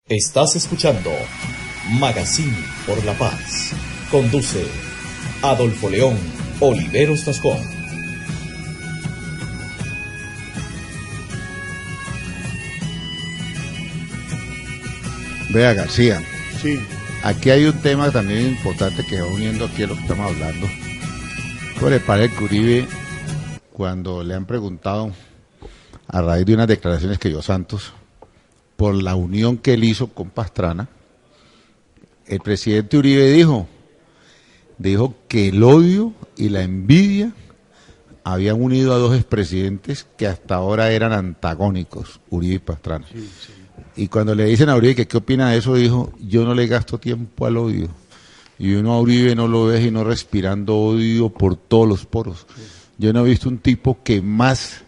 Estás escuchando Magazine por la Paz. Conduce Adolfo León Oliveros Tascón. Vea, García, Sí. aquí hay un tema también importante que va uniendo aquí a lo que estamos hablando. ¿Cómo le parece que Uribe, cuando le han preguntado a raíz de unas declaraciones que dio Santos por la unión que él hizo con Pastrana, el presidente Uribe dijo que el odio y la envidia habían unido a dos expresidentes que hasta ahora eran antagónicos, Uribe y Pastrana? Sí, sí. Y cuando le dicen a Uribe que qué opina de eso, dijo: yo no le gasto tiempo al odio. Y uno a Uribe no lo ve sino respirando odio por todos los poros. Yo no he visto un tipo que más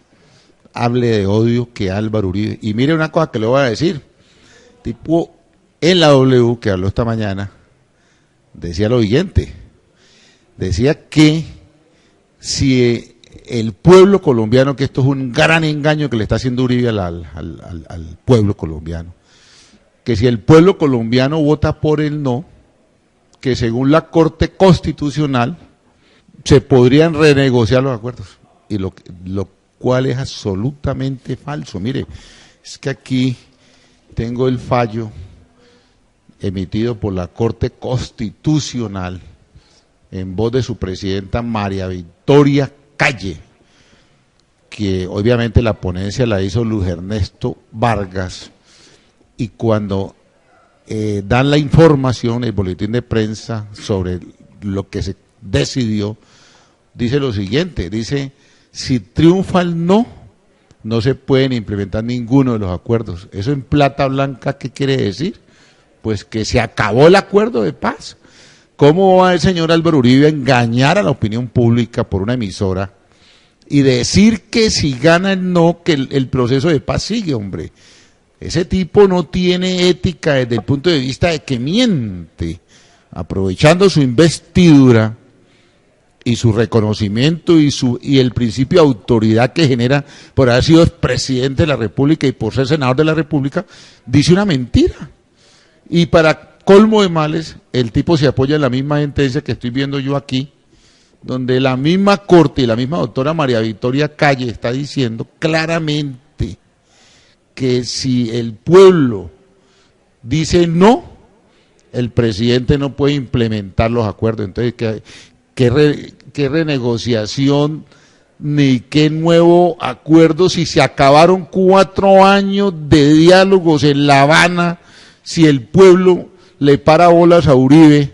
hable de odio que Álvaro Uribe. Y mire una cosa que le voy a decir. Tipo, en la W, que habló esta mañana, decía lo siguiente. Decía que si el pueblo colombiano, que esto es un gran engaño que le está haciendo Uribe al pueblo colombiano, que si el pueblo colombiano vota por el no, que según la Corte Constitucional se podrían renegociar los acuerdos, y lo cual es absolutamente falso. Mire, es que aquí tengo el fallo emitido por la Corte Constitucional en voz de su presidenta María Victoria Calle, que obviamente la ponencia la hizo Luis Ernesto Vargas, y cuando dan la información, el boletín de prensa sobre lo que se decidió, dice lo siguiente, dice: si triunfa el no, no se pueden implementar ninguno de los acuerdos. ¿Eso en plata blanca qué quiere decir? Pues que se acabó el acuerdo de paz. ¿Cómo va el señor Álvaro Uribe a engañar a la opinión pública por una emisora y decir que si gana el no, que el proceso de paz sigue, hombre? Ese tipo no tiene ética desde el punto de vista de que miente, aprovechando su investidura y su reconocimiento y el principio de autoridad que genera por haber sido presidente de la República y por ser senador de la República, dice una mentira. Y para colmo de males, el tipo se apoya en la misma sentencia que estoy viendo yo aquí, donde la misma Corte y la misma doctora María Victoria Calle está diciendo claramente que si el pueblo dice no, el presidente no puede implementar los acuerdos. Entonces, ¿qué renegociación ni qué nuevo acuerdo si se acabaron 4 años de diálogos en La Habana, si el pueblo le para bolas a Uribe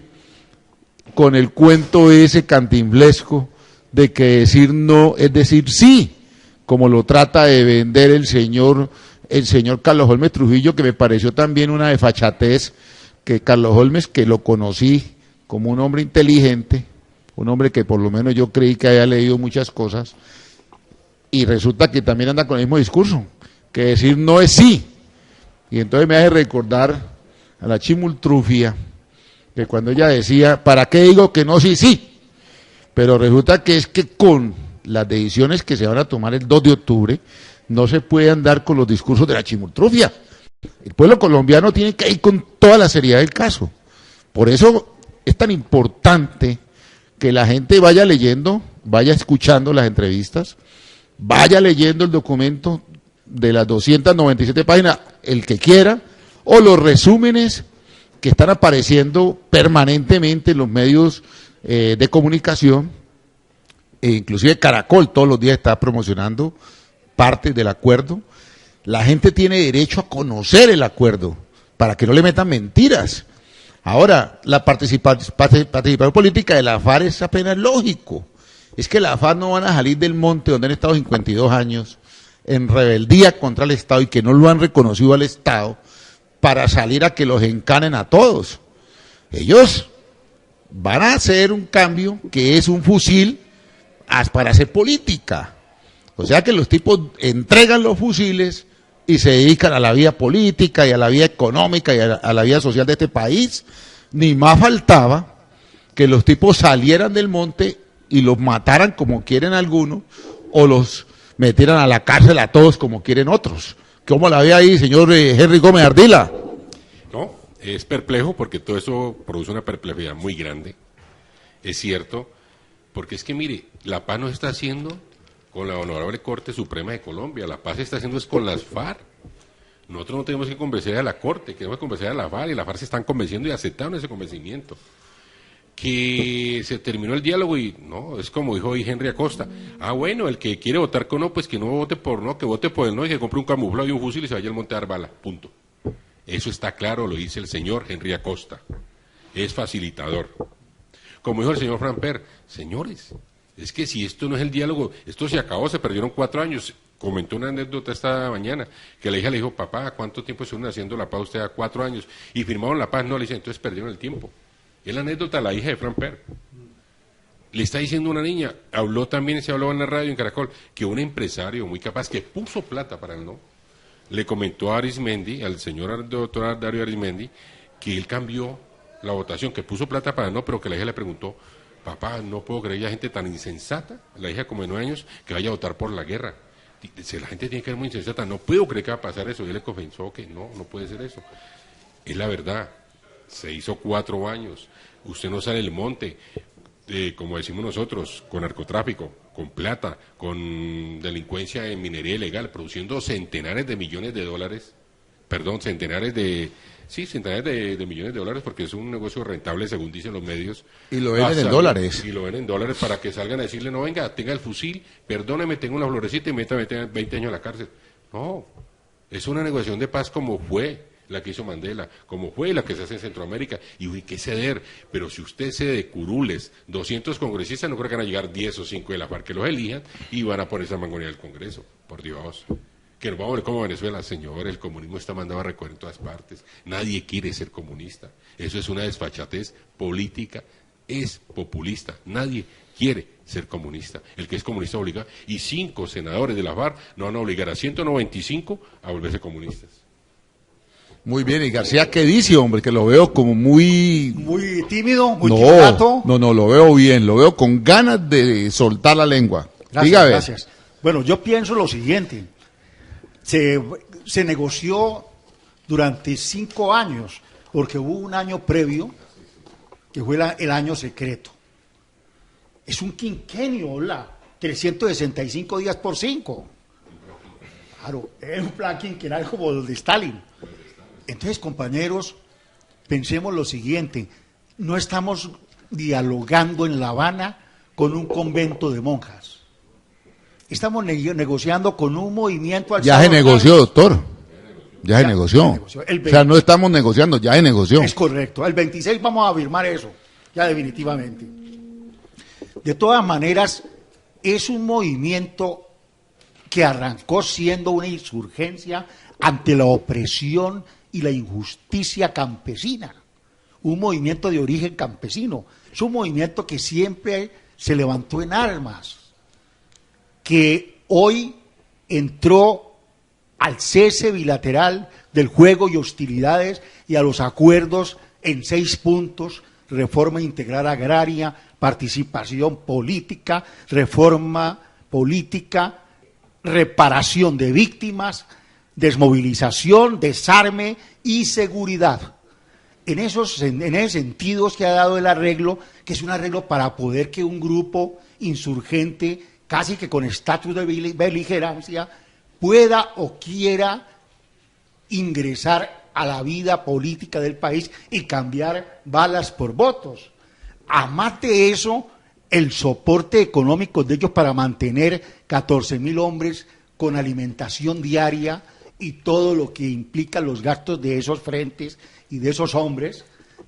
con el cuento ese cantinflesco de que decir no es decir sí, como lo trata de vender el señor Carlos Holmes Trujillo, que me pareció también una desfachatez, que Carlos Holmes, que lo conocí como un hombre inteligente, un hombre que por lo menos yo creí que había leído muchas cosas, y resulta que también anda con el mismo discurso, que decir no es sí. Y entonces me hace recordar a la Chimultrufia, que cuando ella decía: ¿para qué digo que no sí, sí? Pero resulta que es que con las decisiones que se van a tomar el 2 de octubre, no se puede andar con los discursos de la Chimultrufia. El pueblo colombiano tiene que ir con toda la seriedad del caso. Por eso es tan importante que la gente vaya leyendo, vaya escuchando las entrevistas, vaya leyendo el documento de las 297 páginas, el que quiera, o los resúmenes que están apareciendo permanentemente en los medios de comunicación, e inclusive Caracol todos los días está promocionando parte del acuerdo. La gente tiene derecho a conocer el acuerdo para que no le metan mentiras. Ahora, la participación política de la FARC es apenas lógico. Es que la FARC no van a salir del monte donde han estado 52 años en rebeldía contra el Estado y que no lo han reconocido al Estado para salir a que los encanen a todos. Ellos van a hacer un cambio que es un fusil para hacer política. O sea que los tipos entregan los fusiles y se dedican a la vida política y a la vida económica y a la vida social de este país. Ni más faltaba que los tipos salieran del monte y los mataran como quieren algunos, o los metieran a la cárcel a todos como quieren otros. ¿Cómo la ve ahí, señor Henry Gómez Ardila? es perplejo porque todo eso produce una perplejidad muy grande, es cierto, porque es que mire, la paz no se está haciendo con la Honorable Corte Suprema de Colombia, la paz se está haciendo es con las FARC. Nosotros no tenemos que convencer a la Corte, queremos convencer a la FARC, y la FARC se están convenciendo y aceptaron ese convencimiento. Que se terminó el diálogo y no, es como dijo hoy Henry Acosta, bueno, el que quiere votar con no, pues que no vote por no, que vote por el no y que compre un camuflado y un fusil y se vaya al monte a dar bala, punto. Eso está claro, lo dice el señor Henry Acosta, es facilitador. Como dijo el señor Framper, señores, es que si esto no es el diálogo, esto se acabó, se perdieron 4 años. Comentó una anécdota esta mañana, que la hija le dijo, papá, ¿cuánto tiempo estuvieron haciendo la paz usted a 4 años? Y firmaron la paz, no, le dice, entonces perdieron el tiempo. Es la anécdota de la hija de Framper. Le está diciendo una niña, se habló en la radio en Caracol, que un empresario muy capaz, que puso plata para el no, le comentó a Arismendi, al señor doctor Dario Arismendi, que él cambió la votación, que puso plata para el no, pero que la hija le preguntó, papá, no puedo creer ya gente tan insensata, la hija como de 9 años, que vaya a votar por la guerra. Dice, la gente tiene que ser muy insensata, no puedo creer que va a pasar eso. Y él le confesó que no puede ser eso. Es la verdad, se hizo 4 años, usted no sale del monte, como decimos nosotros, con narcotráfico, con plata, con delincuencia en minería ilegal, produciendo centenares de millones de dólares, centenares de millones de dólares, porque es un negocio rentable según dicen los medios. Y lo venden en dólares. Y lo venden en dólares para que salgan a decirle, no, venga, tenga el fusil, perdóneme, tenga una florecita y métame 20 años a la cárcel. No, es una negociación de paz como fue la que hizo Mandela, como fue la que se hace en Centroamérica, y hay que ceder, pero si usted cede de curules, 200 congresistas, no creo que van a llegar 10 o 5 de la FARC que los elijan, y van a poner esa mangonía del Congreso, por Dios. Que nos vamos a ver como Venezuela, señor, el comunismo está mandado a recoger en todas partes, nadie quiere ser comunista, eso es una desfachatez política, es populista, nadie quiere ser comunista, el que es comunista obliga, y 5 senadores de la FARC no van a obligar a 195 a volverse comunistas. Muy bien, y García, ¿qué dice, hombre? Que lo veo como muy tímido, muy timorato. No, lo veo bien, lo veo con ganas de soltar la lengua. Gracias. Bueno, yo pienso lo siguiente, se negoció durante 5 años, porque hubo un año previo, que fue el año secreto. Es un quinquenio, 365 días por 5. Claro, es un plan quinquenal como el de Stalin. Entonces, compañeros, pensemos lo siguiente, no estamos dialogando en La Habana con un convento de monjas. Estamos negociando con un movimiento... Ya se negoció, doctor. Ya se negoció. O sea, no estamos negociando, ya se negoció. Es correcto. El 26 vamos a firmar eso, ya definitivamente. De todas maneras, es un movimiento que arrancó siendo una insurgencia ante la opresión y la injusticia campesina, un movimiento de origen campesino, es un movimiento que siempre se levantó en armas, que hoy entró al cese bilateral del juego y hostilidades y a los acuerdos en 6 puntos, reforma integral agraria, participación política, reforma política, reparación de víctimas, desmovilización, desarme y seguridad. En ese sentido es que ha dado el arreglo, que es un arreglo para poder que un grupo insurgente, casi que con estatus de beligerancia, pueda o quiera ingresar a la vida política del país y cambiar balas por votos. Además de eso, el soporte económico de ellos para mantener 14.000 hombres con alimentación diaria y todo lo que implica los gastos de esos frentes y de esos hombres,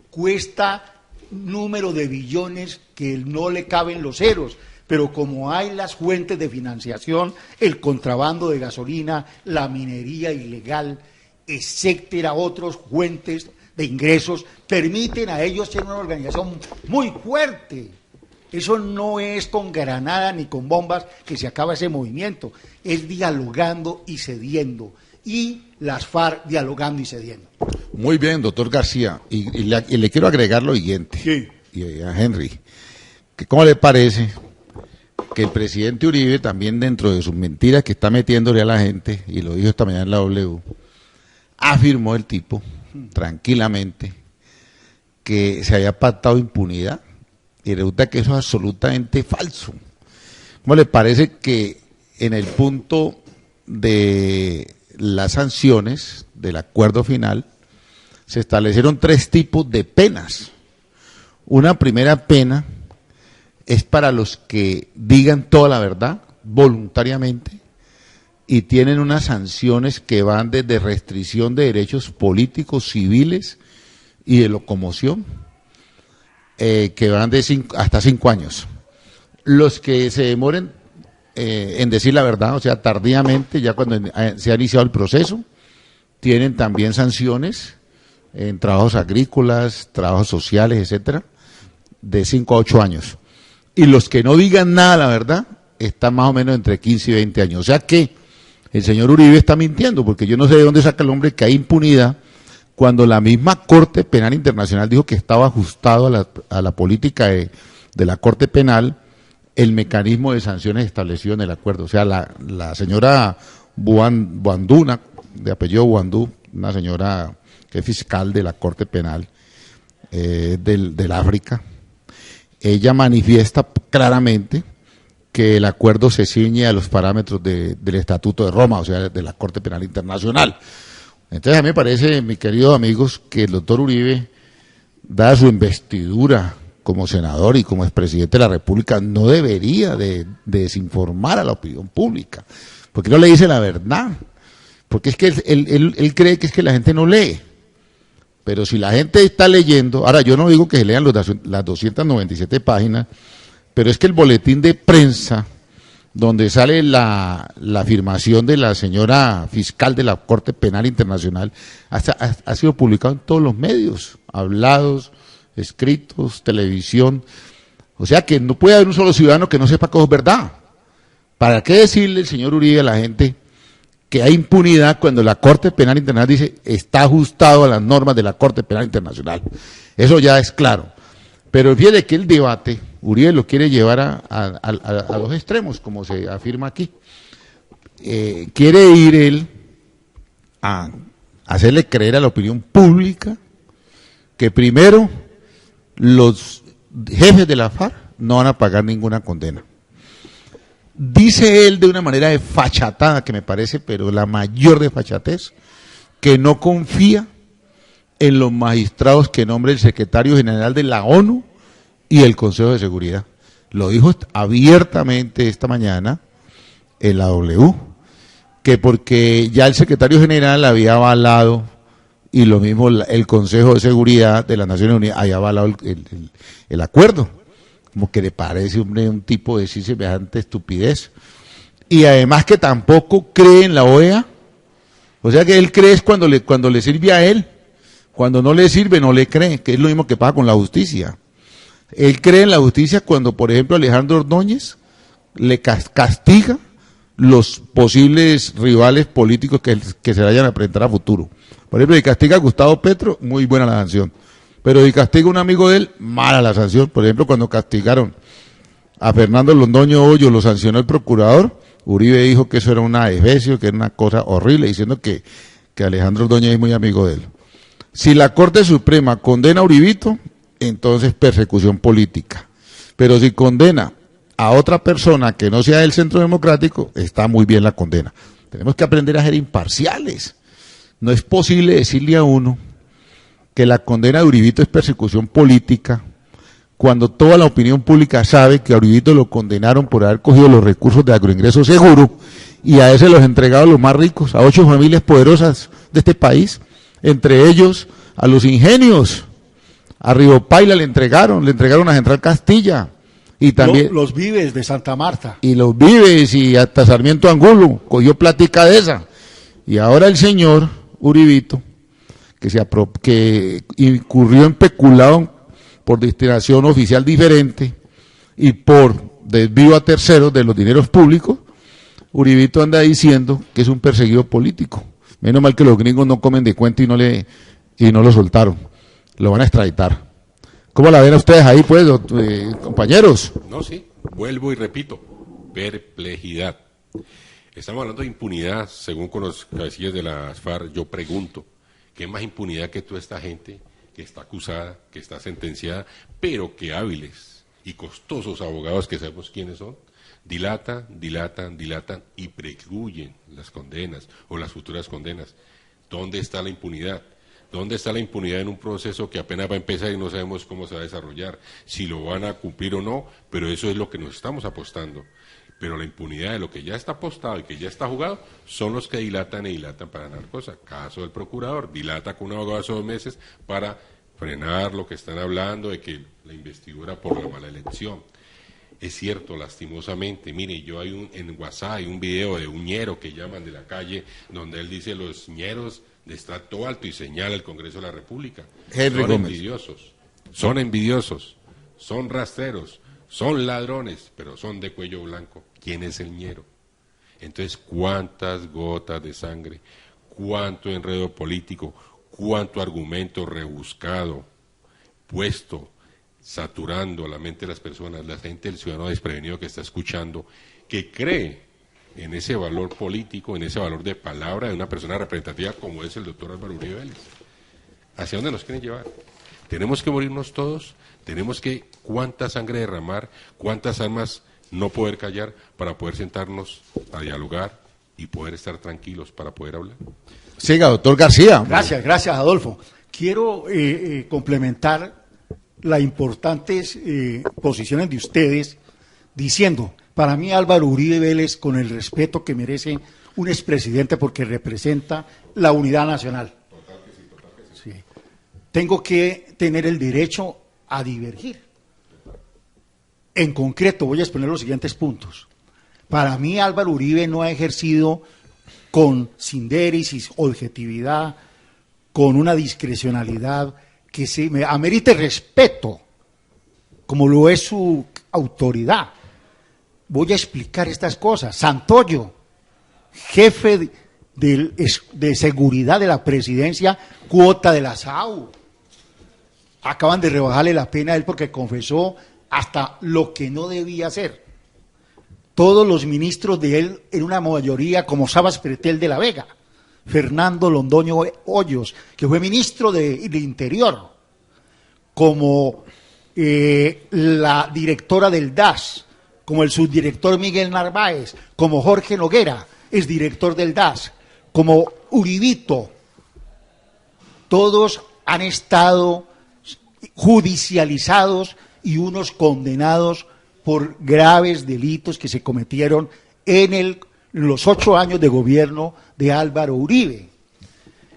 cuesta número de billones que no le caben los ceros, pero como hay las fuentes de financiación, el contrabando de gasolina, la minería ilegal, etcétera, otras fuentes de ingresos, permiten a ellos ser una organización muy fuerte. Eso no es con granada ni con bombas que se acaba ese movimiento, es dialogando y cediendo, y las FARC dialogando y cediendo. Muy bien, doctor García, y le quiero agregar lo siguiente, sí. Y a Henry, que ¿cómo le parece que el presidente Uribe también, dentro de sus mentiras que está metiéndole a la gente, y lo dijo esta mañana en la W, afirmó el tipo tranquilamente, que se había pactado impunidad, y resulta que eso es absolutamente falso. ¿Cómo le parece que en el punto de las sanciones del acuerdo final se establecieron 3 tipos de penas? Una primera pena es para los que digan toda la verdad voluntariamente y tienen unas sanciones que van desde restricción de derechos políticos, civiles y de locomoción, que van de hasta 5 años. Los que se demoren en decir la verdad, o sea, tardíamente, ya cuando se ha iniciado el proceso, tienen también sanciones en trabajos agrícolas, trabajos sociales, etcétera, de 5 a 8 años. Y los que no digan nada, la verdad, están más o menos entre 15 y 20 años. O sea que el señor Uribe está mintiendo, porque yo no sé de dónde saca el hombre que hay impunidad, cuando la misma Corte Penal Internacional dijo que estaba ajustado a la política de la Corte Penal el mecanismo de sanciones establecido en el acuerdo. O sea, la señora Buanduna, de apellido Buandú, una señora que es fiscal de la Corte Penal del África, ella manifiesta claramente que el acuerdo se ciñe a los parámetros del Estatuto de Roma, o sea, de la Corte Penal Internacional. Entonces a mí me parece, mis queridos amigos, que el doctor Uribe, dada su investidura como senador y como expresidente de la República, no debería de desinformar a la opinión pública, porque no le dice la verdad, porque es que él cree que es que la gente no lee. Pero si la gente está leyendo, ahora yo no digo que se lean las 297 páginas, pero es que el boletín de prensa, donde sale la afirmación de la señora fiscal de la Corte Penal Internacional, ha sido publicado en todos los medios, hablados, escritos, televisión. O sea que no puede haber un solo ciudadano que no sepa que es verdad. ¿Para qué decirle el señor Uribe a la gente que hay impunidad cuando la Corte Penal Internacional dice está ajustado a las normas de la Corte Penal Internacional? Eso ya es claro. Pero fíjate que el debate, Uribe lo quiere llevar a dos extremos, como se afirma aquí. Quiere ir él a hacerle creer a la opinión pública que primero los jefes de la FARC no van a pagar ninguna condena. Dice él de una manera desfachatada, que me parece, pero la mayor desfachatez, que no confía en los magistrados que nombre el secretario general de la ONU y el Consejo de Seguridad. Lo dijo abiertamente esta mañana en la W, que porque ya el secretario general había avalado, y lo mismo el Consejo de Seguridad de las Naciones Unidas había avalado el acuerdo. Como que le parece un tipo de decir semejante estupidez. Y además que tampoco cree en la OEA. O sea que él cree es cuando le sirve a él. Cuando no le sirve, no le cree, que es lo mismo que pasa con la justicia. Él cree en la justicia cuando, por ejemplo, Alejandro Ordóñez le castiga los posibles rivales políticos que se vayan a presentar a futuro. Por ejemplo, si castiga a Gustavo Petro, muy buena la sanción. Pero si castiga a un amigo de él, mala la sanción. Por ejemplo, cuando castigaron a Fernando Londoño Hoyo, lo sancionó el procurador, Uribe dijo que eso era una desvecio, que era una cosa horrible, diciendo que Alejandro Ordóñez es muy amigo de él. Si la Corte Suprema condena a Uribito, entonces persecución política. Pero si condena a otra persona que no sea del Centro Democrático, está muy bien la condena. Tenemos que aprender a ser imparciales. No es posible decirle a uno que la condena de Uribito es persecución política, cuando toda la opinión pública sabe que a Uribito lo condenaron por haber cogido los recursos de agroingreso seguro y a ese los entregado a los más ricos, a 8 familias poderosas de este país, entre ellos a los ingenios, a Ribopaila le entregaron a Central Castilla, y también los Vives de Santa Marta. Y los Vives, y hasta Sarmiento Angulo, cogió plática de esa. Y ahora el señor Uribito, que incurrió en peculado por destinación oficial diferente y por desvío a terceros de los dineros públicos, Uribito anda diciendo que es un perseguido político. Menos mal que los gringos no comen de cuenta y no lo soltaron. Lo van a extraditar. ¿Cómo la ven ustedes ahí, pues, compañeros? No, sí, vuelvo y repito, perplejidad. Estamos hablando de impunidad, según con los cabecillas de las FARC. Yo pregunto, ¿Qué más impunidad que toda esta gente que está acusada, que está sentenciada, pero que hábiles y costosos abogados, que sabemos quiénes son, dilatan y precluyen las condenas o las futuras condenas? ¿Dónde está la impunidad? ¿Dónde está la impunidad en un proceso que apenas va a empezar y no sabemos cómo se va a desarrollar? Si lo van a cumplir o no, pero eso es lo que nos estamos apostando. Pero la impunidad de lo que ya está apostado y que ya está jugado son los que dilatan para ganar cosas. Caso del procurador, dilata con un abogado hace 2 meses para frenar lo que están hablando de que la investidura por la mala elección. Es cierto, lastimosamente, mire, en WhatsApp hay un video de un ñero que llaman de la calle, donde él dice los ñeros de estrato alto y señala el Congreso de la República. Son envidiosos, son rastreros, son ladrones, pero son de cuello blanco. ¿Quién es el ñero? Entonces, ¿cuántas gotas de sangre? ¿Cuánto enredo político? ¿Cuánto argumento rebuscado, puesto, saturando la mente de las personas, la gente, el ciudadano desprevenido que está escuchando, que cree en ese valor político, en ese valor de palabra de una persona representativa como es el doctor Álvaro Uribe Vélez? ¿Hacia dónde nos quieren llevar? ¿Tenemos que morirnos todos? ¿Tenemos que cuánta sangre derramar, cuántas armas no poder callar para poder sentarnos a dialogar y poder estar tranquilos para poder hablar? Siga, doctor García. Gracias, Adolfo. Quiero complementar las importantes posiciones de ustedes diciendo, para mí Álvaro Uribe Vélez, con el respeto que merece un expresidente porque representa la unidad nacional. Sí. Tengo que tener el derecho a divergir. En concreto, voy a exponer los siguientes puntos. Para mí Álvaro Uribe no ha ejercido con sindéresis, objetividad, con una discrecionalidad que se amerite respeto, como lo es su autoridad. Voy a explicar estas cosas. Santoyo, jefe de seguridad de la presidencia, cuota de la SAU. Acaban de rebajarle la pena a él porque confesó hasta lo que no debía hacer. Todos los ministros de él, en una mayoría, como Sabas Pretel de la Vega, Fernando Londoño Hoyos, que fue ministro de Interior, como la directora del DAS, como el subdirector Miguel Narváez, como Jorge Noguera, es director del DAS, como Uribito, todos han estado judicializados y unos condenados por graves delitos que se cometieron en los 8 años de gobierno de Álvaro Uribe.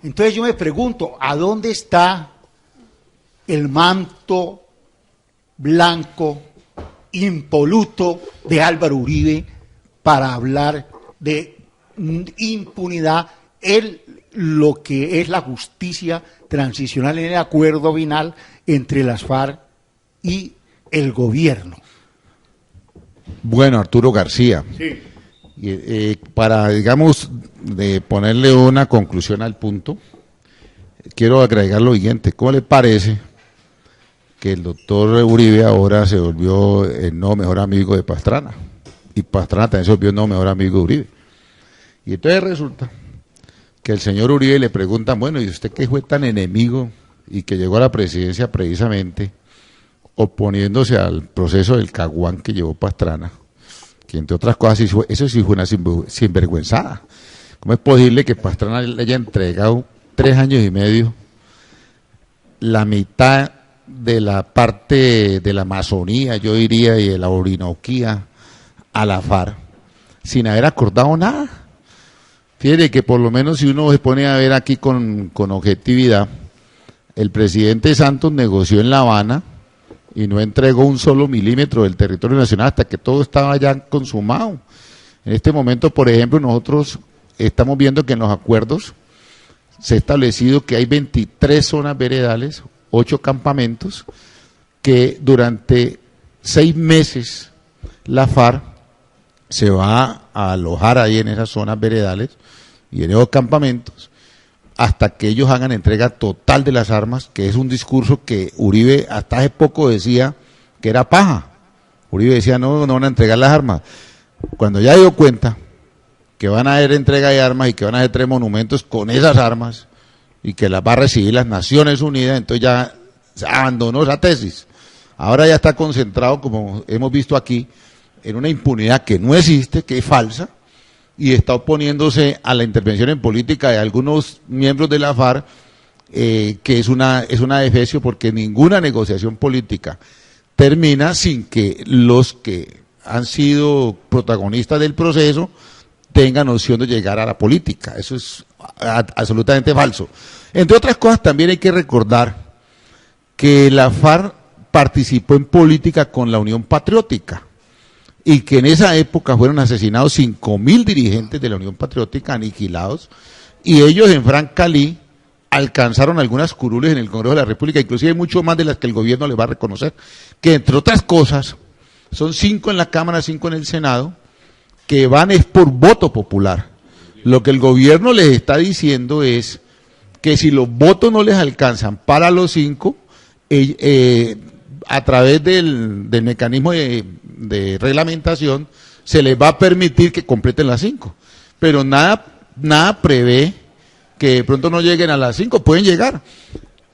Entonces yo me pregunto, ¿a dónde está el manto blanco, impoluto de Álvaro Uribe para hablar de impunidad en lo que es la justicia transicional, en el acuerdo final entre las FARC y el gobierno? Bueno, Arturo García, Sí. Para, digamos, de ponerle una conclusión al punto, quiero agregar lo siguiente. ¿Cómo le parece que el doctor Uribe ahora se volvió el nuevo mejor amigo de Pastrana? Y Pastrana también se volvió el nuevo mejor amigo de Uribe. Y entonces resulta que el señor Uribe le preguntan, bueno, ¿y usted qué fue tan enemigo y que llegó a la presidencia precisamente oponiéndose al proceso del Caguán que llevó Pastrana? Que entre otras cosas, eso sí fue una sinvergüenzada. ¿Cómo es posible que Pastrana le haya entregado 3 años y medio la mitad de la parte de la Amazonía, yo diría, y de la Orinoquía a la FARC, sin haber acordado nada? Fíjate que por lo menos si uno se pone a ver aquí con objetividad, el presidente Santos negoció en La Habana y no entregó un solo milímetro del territorio nacional hasta que todo estaba ya consumado. En este momento, por ejemplo, nosotros estamos viendo que en los acuerdos se ha establecido que hay 23 zonas veredales, 8 campamentos, que durante 6 meses la FARC se va a alojar ahí en esas zonas veredales y en esos campamentos hasta que ellos hagan entrega total de las armas, que es un discurso que Uribe hasta hace poco decía que era paja. Uribe decía, no van a entregar las armas. Cuando ya dio cuenta que van a haber entrega de armas y que van a hacer 3 monumentos con esas armas, y que las va a recibir las Naciones Unidas, entonces ya se abandonó esa tesis. Ahora ya está concentrado, como hemos visto aquí, en una impunidad que no existe, que es falsa, y está oponiéndose a la intervención en política de algunos miembros de la FARC, que es una defecio, porque ninguna negociación política termina sin que los que han sido protagonistas del proceso tengan opción de llegar a la política. Eso es absolutamente falso. Entre otras cosas, también hay que recordar que la FARC participó en política con la Unión Patriótica y que en esa época fueron asesinados 5.000 dirigentes de la Unión Patriótica, aniquilados, y ellos en Francalí alcanzaron algunas curules en el Congreso de la República, inclusive mucho más de las que el gobierno les va a reconocer, que entre otras cosas son 5 en la Cámara, 5 en el Senado, que van es por voto popular. Lo que el gobierno les está diciendo es que si los votos no les alcanzan para los 5, a través del mecanismo de reglamentación, se les va a permitir que completen las 5. Pero nada prevé que de pronto no lleguen a las 5, pueden llegar.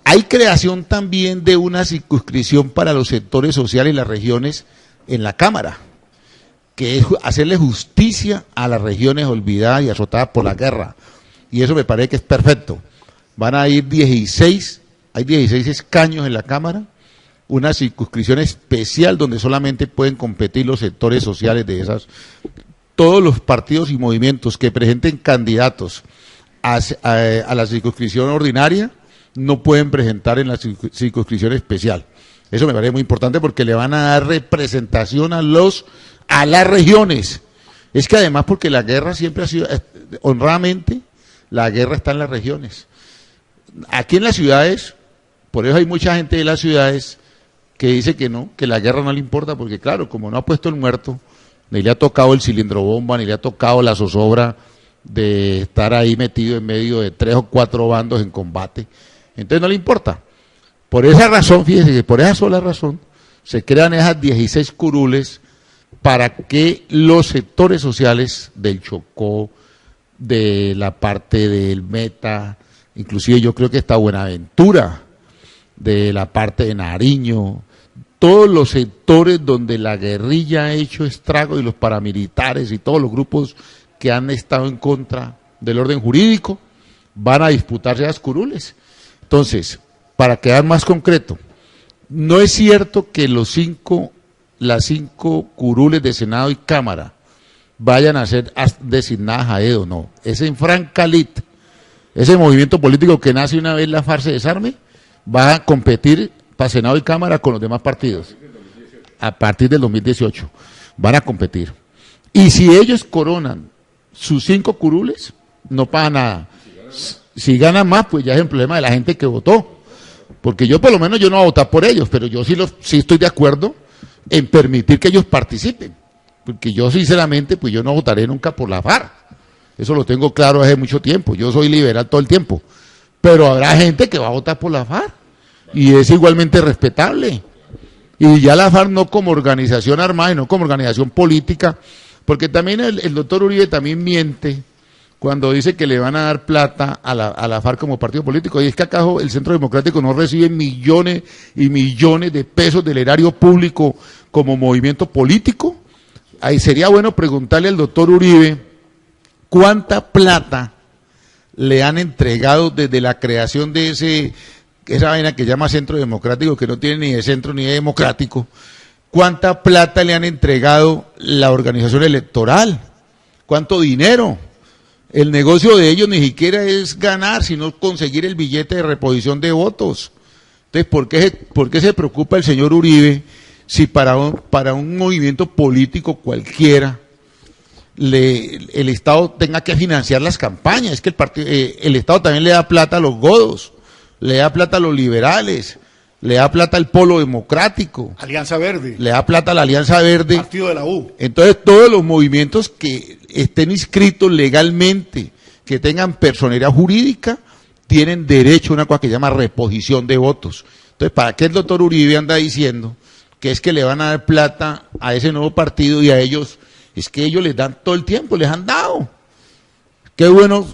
Hay creación también de una circunscripción para los sectores sociales y las regiones en la Cámara, que es hacerle justicia a las regiones olvidadas y azotadas por la guerra. Y eso me parece que es perfecto. Van a ir 16, hay 16 escaños en la Cámara, una circunscripción especial donde solamente pueden competir los sectores sociales de esas. Todos los partidos y movimientos que presenten candidatos a la circunscripción ordinaria no pueden presentar en la circunscripción especial. Eso me parece muy importante porque le van a dar representación a las regiones. Es que además, porque la guerra siempre ha sido, honradamente, la guerra está en las regiones. Aquí en las ciudades, por eso hay mucha gente de las ciudades que dice que no, que la guerra no le importa, porque claro, como no ha puesto el muerto, ni le ha tocado el cilindro bomba, ni le ha tocado la zozobra de estar ahí metido en medio de 3 o 4 bandos en combate, entonces no le importa. Por esa razón, fíjese que por esa sola razón se crean esas 16 curules para que los sectores sociales del Chocó, de la parte del Meta, inclusive yo creo que está Buenaventura, de la parte de Nariño, todos los sectores donde la guerrilla ha hecho estrago, y los paramilitares y todos los grupos que han estado en contra del orden jurídico, van a disputarse esas curules. Entonces, para quedar más concreto, no es cierto que las 5 curules de Senado y Cámara vayan a ser designadas a dedo, no. Es en Francalit, ese movimiento político que nace una vez la FARC se desarme, va a competir para Senado y Cámara con los demás partidos. A partir del 2018 van a competir. Y si ellos coronan sus 5 curules, no pasa nada. Si ganan más, pues ya es el problema de la gente que votó. Porque yo por lo menos yo no voy a votar por ellos, pero yo sí estoy de acuerdo en permitir que ellos participen. Porque yo sinceramente, pues yo no votaré nunca por la FARC. Eso lo tengo claro hace mucho tiempo. Yo soy liberal todo el tiempo. Pero habrá gente que va a votar por la FARC. Y es igualmente respetable. Y ya la FARC no como organización armada, sino como organización política. Porque también el doctor Uribe también miente cuando dice que le van a dar plata a la FARC como partido político. Y es que acaso el Centro Democrático no recibe millones y millones de pesos del erario público como movimiento político. Ahí sería bueno preguntarle al doctor Uribe cuánta plata le han entregado desde la creación de esa vaina que llama Centro Democrático, que no tiene ni de centro ni de democrático. ¿Cuánta plata le han entregado la organización electoral? ¿Cuánto dinero? El negocio de ellos ni siquiera es ganar, sino conseguir el billete de reposición de votos. Entonces, ¿por qué se preocupa el señor Uribe si para un movimiento político cualquiera el Estado tenga que financiar las campañas? Es que el Estado también le da plata a los godos, le da plata a los liberales, le da plata al Polo Democrático, Alianza Verde, le da plata a la Alianza Verde, Partido de la U. Entonces todos los movimientos que estén inscritos legalmente, que tengan personería jurídica, tienen derecho a una cosa que se llama reposición de votos. Entonces, ¿para qué el doctor Uribe anda diciendo que es que le van a dar plata a ese nuevo partido y a ellos? Es que ellos les dan todo el tiempo, les han dado. Qué bueno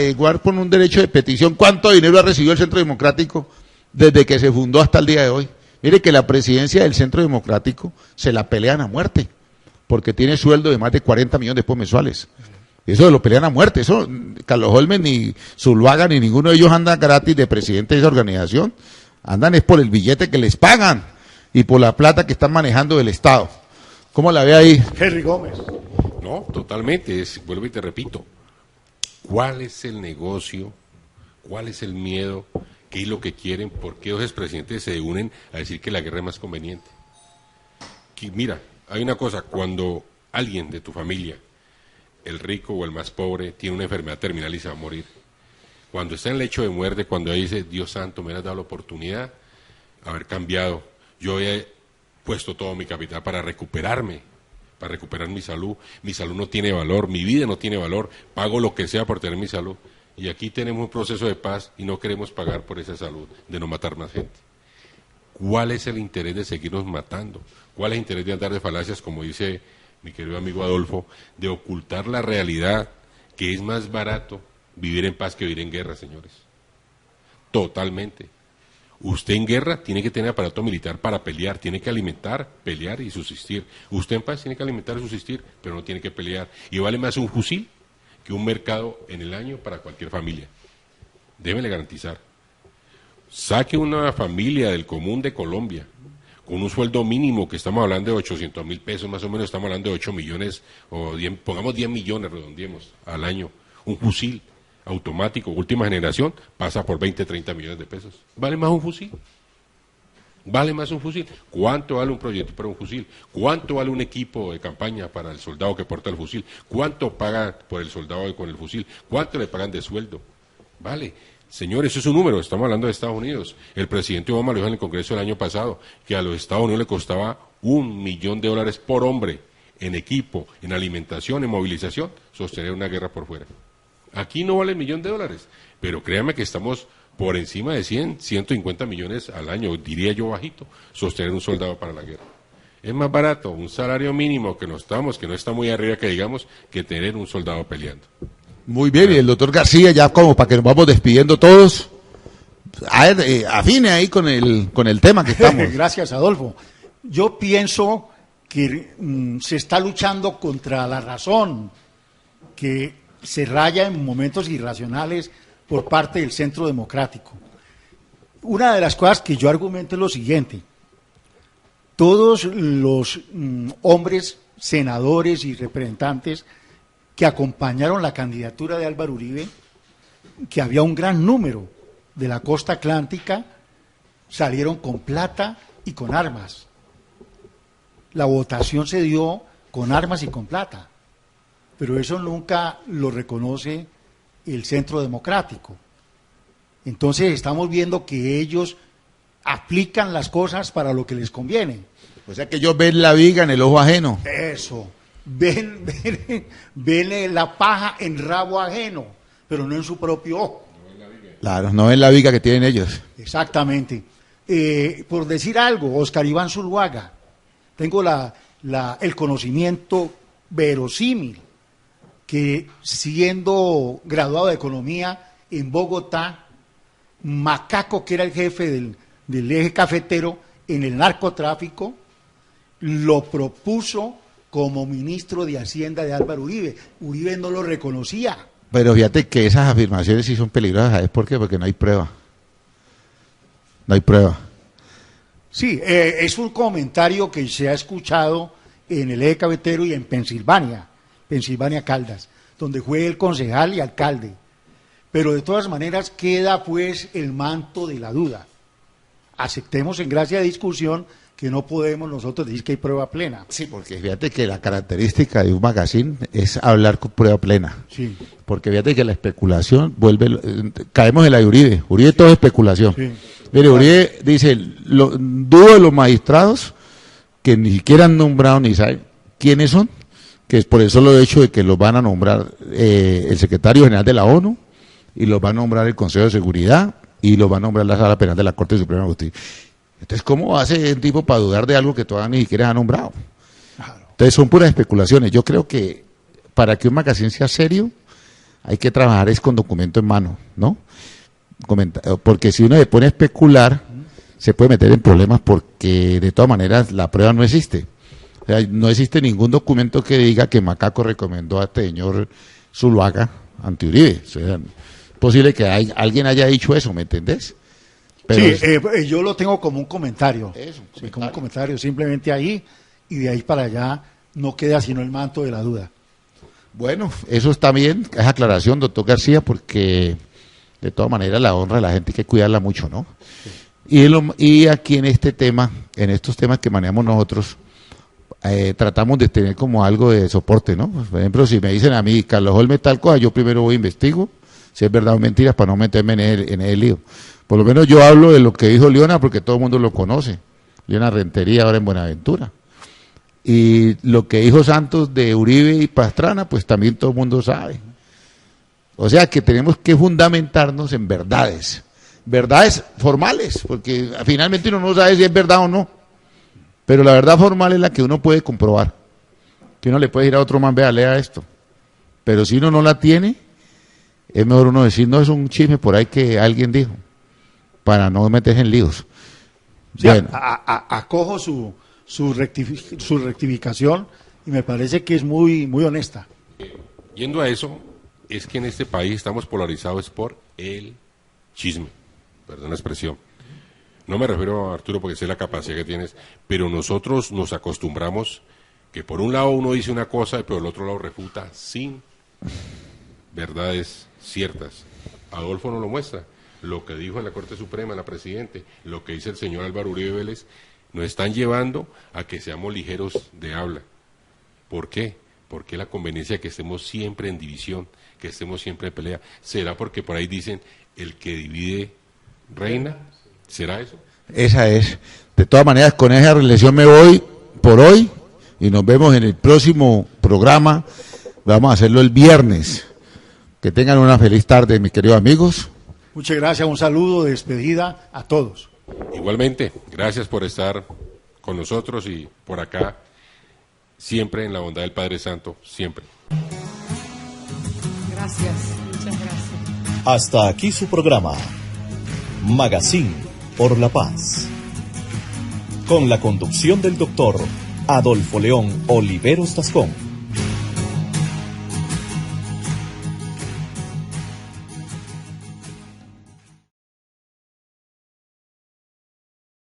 igual con un derecho de petición. ¿Cuánto dinero ha recibido el Centro Democrático desde que se fundó hasta el día de hoy? Mire que la presidencia del Centro Democrático se la pelean a muerte, porque tiene sueldo de más de 40 millones de pesos mensuales. Eso lo pelean a muerte. Eso, Carlos Holmes, ni Zuluaga, ni ninguno de ellos anda gratis de presidente de esa organización. Andan es por el billete que les pagan y por la plata que están manejando del Estado. ¿Cómo la ve ahí? Henry Gómez. No, totalmente. Vuelvo y te repito. ¿Cuál es el negocio? ¿Cuál es el miedo? ¿Qué es lo que quieren? ¿Por qué dos expresidentes se unen a decir que la guerra es más conveniente? Mira, hay una cosa. Cuando alguien de tu familia, el rico o el más pobre, tiene una enfermedad terminal y se va a morir, cuando está en el lecho de muerte, cuando dice, Dios santo, me has dado la oportunidad de haber cambiado, yo he puesto todo mi capital para recuperarme, para recuperar mi salud no tiene valor, mi vida no tiene valor, pago lo que sea por tener mi salud, y aquí tenemos un proceso de paz y no queremos pagar por esa salud, de no matar más gente. ¿Cuál es el interés de seguirnos matando? ¿Cuál es el interés de andar de falacias, como dice mi querido amigo Adolfo, de ocultar la realidad, que es más barato vivir en paz que vivir en guerra, señores? Totalmente. Usted en guerra tiene que tener aparato militar para pelear, tiene que alimentar, pelear y subsistir. Usted en paz tiene que alimentar y subsistir, pero no tiene que pelear. Y vale más un fusil que un mercado en el año para cualquier familia. Débele garantizar. Saque una familia del común de Colombia con un sueldo mínimo, que estamos hablando de 800.000 pesos, más o menos estamos hablando de 8 millones, o 10, pongamos 10 millones, redondeemos, al año. Un fusil automático, última generación, pasa por 20, 30 millones de pesos. ¿Vale más un fusil? ¿Vale más un fusil? ¿Cuánto vale un proyecto para un fusil? ¿Cuánto vale un equipo de campaña para el soldado que porta el fusil? ¿Cuánto pagan por el soldado con el fusil? ¿Cuánto le pagan de sueldo? Vale. Señores, eso es un número, estamos hablando de Estados Unidos. El presidente Obama lo dijo en el Congreso el año pasado, que a los Estados Unidos le costaba $1 millón por hombre, en equipo, en alimentación, en movilización, sostener una guerra por fuera. Aquí no vale $1 millón, pero créanme que estamos por encima de 100, 150 millones al año, diría yo bajito, sostener un soldado para la guerra. Es más barato un salario mínimo que no está muy arriba que digamos, que tener un soldado peleando. Muy bien, y el doctor García, ya como para que nos vamos despidiendo todos, a ver, afine ahí con el tema que estamos. Gracias, Adolfo. Yo pienso que se está luchando contra la razón, que se raya en momentos irracionales por parte del Centro Democrático. Una de las cosas que yo argumento es lo siguiente: todos los hombres, senadores y representantes que acompañaron la candidatura de Álvaro Uribe, que había un gran número de la costa atlántica, salieron con plata y con armas. La votación se dio con armas y con plata, pero eso nunca lo reconoce el Centro Democrático. Entonces estamos viendo que ellos aplican las cosas para lo que les conviene. O sea que ellos ven la viga en el ojo ajeno. Eso. Ven la paja en rabo ajeno, pero no en su propio ojo. Claro, no es la viga que tienen ellos. Exactamente. Por decir algo, Oscar Iván Zuluaga, tengo el conocimiento verosímil que, siendo graduado de Economía en Bogotá, Macaco, que era el jefe del eje cafetero en el narcotráfico, lo propuso como ministro de Hacienda de Álvaro Uribe. Uribe no lo reconocía. Pero fíjate que esas afirmaciones sí son peligrosas, ¿sabes por qué? Porque no hay prueba. No hay prueba. Sí, es un comentario que se ha escuchado en el eje cafetero y en Pensilvania Caldas, donde fue el concejal y alcalde. Pero de todas maneras queda pues el manto de la duda. Aceptemos en gracia de discusión que no podemos nosotros decir que hay prueba plena. Sí, porque fíjate que la característica de un magazine es hablar con prueba plena. Sí. Porque fíjate que la especulación caemos en la de Uribe. Uribe todo es especulación. Sí. Mire, Uribe dice, dudo de los magistrados que ni siquiera han nombrado ni saben quiénes son, que es por eso lo hecho de que los van a nombrar el secretario general de la ONU, y los va a nombrar el Consejo de Seguridad, y los va a nombrar la Sala Penal de la Corte Suprema de Justicia. Entonces, ¿cómo hace un tipo para dudar de algo que todavía ni siquiera ha nombrado? Entonces, son puras especulaciones. Yo creo que para que un magazine sea serio, hay que trabajar es con documento en mano, ¿no? Porque si uno se pone a especular, se puede meter en problemas porque de todas maneras la prueba no existe. O sea, no existe ningún documento que diga que Macaco recomendó a este señor Zuluaga ante Uribe. O sea, es posible que alguien haya dicho eso, ¿me entendés? Pero sí, yo lo tengo como un comentario. Eso, Como un comentario simplemente ahí, y de ahí para allá no queda sino el manto de la duda. bueno, eso está bien, es aclaración, doctor García, porque de todas maneras la honra de la gente hay que cuidarla mucho, ¿no? Y aquí en este tema, en estos temas que manejamos nosotros, tratamos de tener como algo de soporte, ¿no? Por ejemplo, si me dicen a mí, Carlos Holmes tal cosa, yo primero voy a investigo si es verdad o mentira para no meterme en el lío. Por lo menos yo hablo de lo que dijo Leona porque todo el mundo lo conoce. Leona Rentería ahora en Buenaventura. Y lo que dijo Santos de Uribe y Pastrana, pues también todo el mundo sabe. O sea que tenemos que fundamentarnos en verdades formales, porque finalmente uno no sabe si es verdad o no. Pero la verdad formal es la que uno puede comprobar. Que uno le puede ir a otro man, vea, lea esto. Pero si uno no la tiene, es mejor uno decir, no, es un chisme por ahí que alguien dijo, para no meterse en líos. Sí, bueno. Acojo su rectificación y me parece que es muy, muy honesta. Yendo a eso, es que en este país estamos polarizados por el chisme, perdón la expresión. No me refiero a Arturo porque sé la capacidad que tienes, pero nosotros nos acostumbramos que por un lado uno dice una cosa y por el otro lado refuta sin verdades ciertas. Adolfo nos lo muestra, lo que dijo en la Corte Suprema la Presidente, lo que dice el señor Álvaro Uribe Vélez, nos están llevando a que seamos ligeros de habla. ¿Por qué? Porque la conveniencia de que estemos siempre en división, que estemos siempre en pelea. ¿Será porque por ahí dicen el que divide reina? ¿Será eso? Esa es. De todas maneras, con esa reflexión me voy por hoy y nos vemos en el próximo programa. Vamos a hacerlo el viernes. Que tengan una feliz tarde, mis queridos amigos. Muchas gracias, un saludo de despedida a todos. Igualmente, gracias por estar con nosotros y por acá, siempre en la bondad del Padre Santo, siempre. Gracias, muchas gracias. Hasta aquí su programa, Magazine por la Paz, con la conducción del doctor Adolfo León Oliveros Tascón.